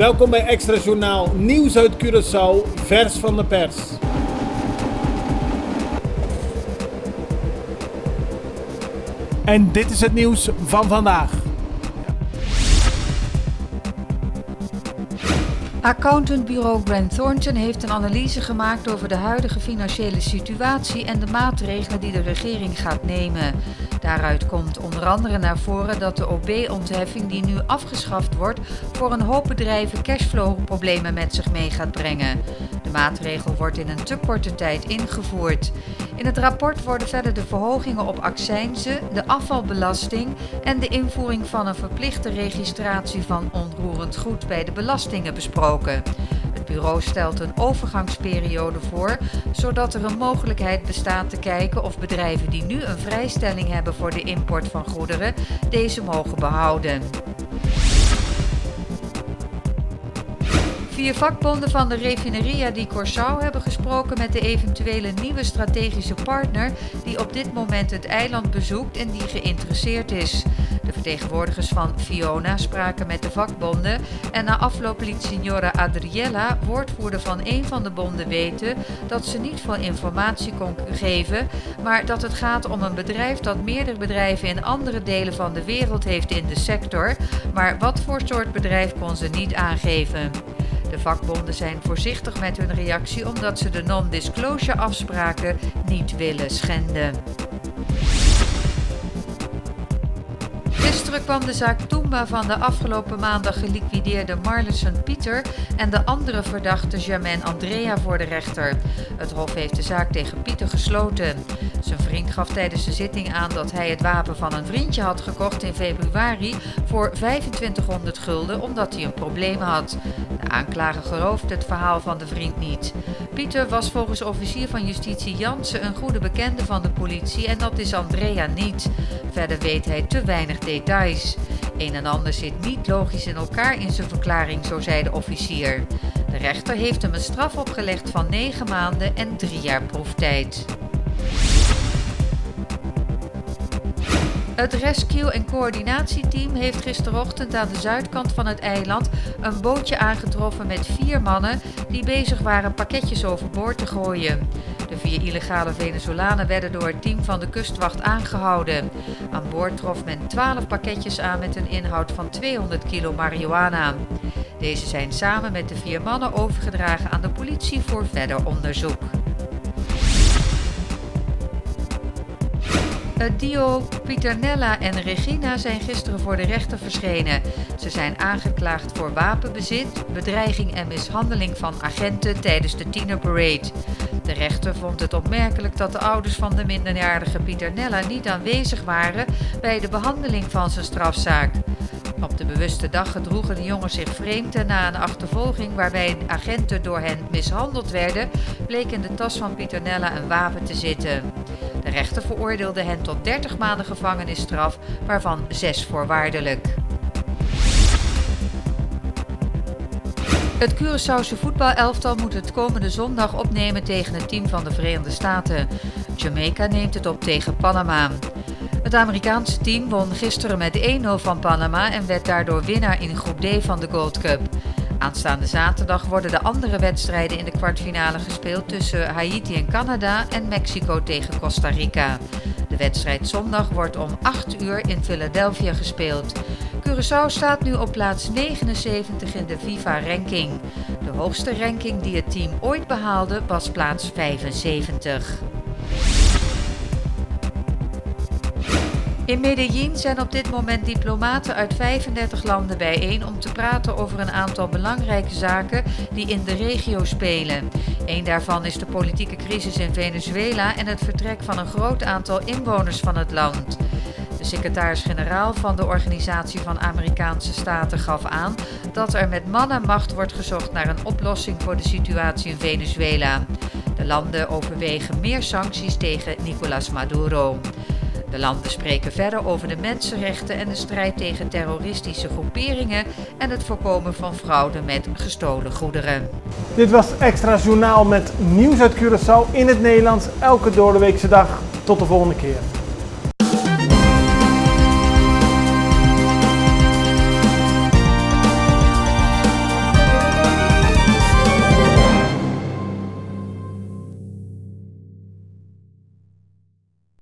Welkom bij Extra Journaal, nieuws uit Curaçao, vers van de pers. En dit is het nieuws van vandaag. Accountantbureau Grant Thornton heeft een analyse gemaakt over de huidige financiële situatie en de maatregelen die de regering gaat nemen. Daaruit komt onder andere naar voren dat de OB-ontheffing die nu afgeschaft wordt voor een hoop bedrijven cashflow-problemen met zich mee gaat brengen. De maatregel wordt in een te korte tijd ingevoerd. In het rapport worden verder de verhogingen op accijnzen, de afvalbelasting en de invoering van een verplichte registratie van onroerend goed bij de belastingen besproken. Het bureau stelt een overgangsperiode voor, zodat er een mogelijkheid bestaat te kijken of bedrijven die nu een vrijstelling hebben voor de import van goederen, deze mogen behouden. 4 vakbonden van de Refineria di Curaçao hebben gesproken met de eventuele nieuwe strategische partner die op dit moment het eiland bezoekt en die geïnteresseerd is. De vertegenwoordigers van Fiona spraken met de vakbonden en na afloop liet signora Adriella, woordvoerder van een van de bonden, weten dat ze niet veel informatie kon geven, maar dat het gaat om een bedrijf dat meerdere bedrijven in andere delen van de wereld heeft in de sector, maar wat voor soort bedrijf kon ze niet aangeven. De vakbonden zijn voorzichtig met hun reactie omdat ze de non-disclosure afspraken niet willen schenden. Gisteren kwam de zaak Toomba van de afgelopen maandag geliquideerde Marlison Pieter en de andere verdachte Germaine Andrea voor de rechter. Het Hof heeft de zaak tegen Pieter gesloten. Zijn vriend gaf tijdens de zitting aan dat hij het wapen van een vriendje had gekocht in februari voor 2500 gulden omdat hij een probleem had. De aanklager gelooft het verhaal van de vriend niet. Pieter was volgens officier van justitie Jansen een goede bekende van de politie en dat is Andrea niet. Verder weet hij te weinig details. Een en ander zit niet logisch in elkaar in zijn verklaring, zo zei de officier. De rechter heeft hem een straf opgelegd van 9 maanden en 3 jaar proeftijd. Het rescue- en coördinatieteam heeft gisterochtend aan de zuidkant van het eiland een bootje aangetroffen met 4 mannen die bezig waren pakketjes overboord te gooien. De 4 illegale Venezolanen werden door het team van de kustwacht aangehouden. Aan boord trof men 12 pakketjes aan met een inhoud van 200 kilo marihuana. Deze zijn samen met de 4 mannen overgedragen aan de politie voor verder onderzoek. Dio, Pieternella en Regina zijn gisteren voor de rechter verschenen. Ze zijn aangeklaagd voor wapenbezit, bedreiging en mishandeling van agenten tijdens de tienerparade. De rechter vond het opmerkelijk dat de ouders van de minderjarige Pieternella niet aanwezig waren bij de behandeling van zijn strafzaak. Op de bewuste dag gedroegen de jongens zich vreemd en na een achtervolging waarbij agenten door hen mishandeld werden, bleek in de tas van Pieternella een wapen te zitten. De rechter veroordeelde hen tot 30 maanden gevangenisstraf, waarvan 6 voorwaardelijk. Het Curaçaose voetbalelftal moet het komende zondag opnemen tegen het team van de Verenigde Staten. Jamaica neemt het op tegen Panama. Het Amerikaanse team won gisteren met 1-0 van Panama en werd daardoor winnaar in groep D van de Gold Cup. Aanstaande zaterdag worden de andere wedstrijden in de kwartfinale gespeeld tussen Haiti en Canada en Mexico tegen Costa Rica. De wedstrijd zondag wordt om 8 uur in Philadelphia gespeeld. Curaçao staat nu op plaats 79 in de FIFA-ranking. De hoogste ranking die het team ooit behaalde was plaats 75. In Medellín zijn op dit moment diplomaten uit 35 landen bijeen om te praten over een aantal belangrijke zaken die in de regio spelen. Eén daarvan is de politieke crisis in Venezuela en het vertrek van een groot aantal inwoners van het land. De secretaris-generaal van de Organisatie van Amerikaanse Staten gaf aan dat er met man en macht wordt gezocht naar een oplossing voor de situatie in Venezuela. De landen overwegen meer sancties tegen Nicolás Maduro. De landen spreken verder over de mensenrechten en de strijd tegen terroristische groeperingen en het voorkomen van fraude met gestolen goederen. Dit was Extra Journaal met nieuws uit Curaçao in het Nederlands, elke doordeweekse dag. Tot de volgende keer.